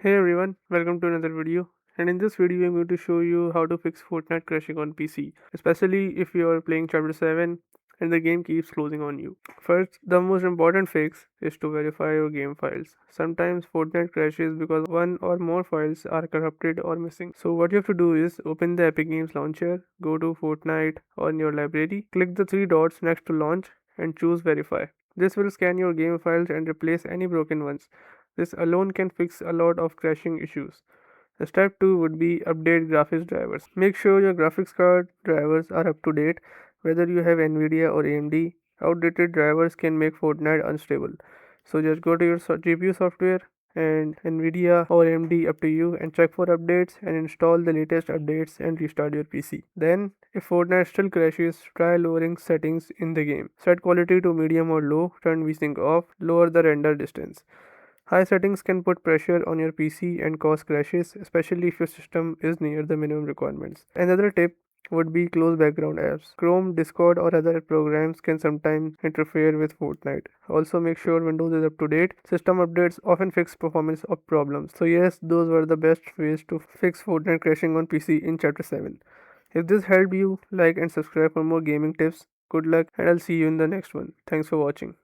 Hey everyone, welcome to another video. And in this video, I'm going to show you how to fix Fortnite crashing on PC, especially if you are playing Chapter 7 and the game keeps closing on you. First, the most important fix is to verify your game files. Sometimes Fortnite crashes because one or more files are corrupted or missing. So what you have to do is open the Epic Games launcher, go to Fortnite on your library, click the three dots next to launch and choose verify. This will scan your game files and replace any broken ones. This alone can fix a lot of crashing issues. Step 2 would be update graphics drivers. Make sure your graphics card drivers are up to date, whether you have Nvidia or AMD. Outdated drivers can make Fortnite unstable. So just go to your GPU software and Nvidia or AMD up to you and check for updates and install the latest updates and restart your PC. Then if Fortnite still crashes, try lowering settings in the game. Set quality to medium or low, turn VSync off, lower the render distance. High settings can put pressure on your PC and cause crashes, especially if your system is near the minimum requirements. Another tip would be close background apps. Chrome, Discord, or other programs can sometimes interfere with Fortnite. Also, make sure Windows is up to date. System updates often fix performance of problems. So, yes, those were the best ways to fix Fortnite crashing on PC in Chapter 7. If this helped you, like and subscribe for more gaming tips. Good luck, and I'll see you in the next one. Thanks for watching.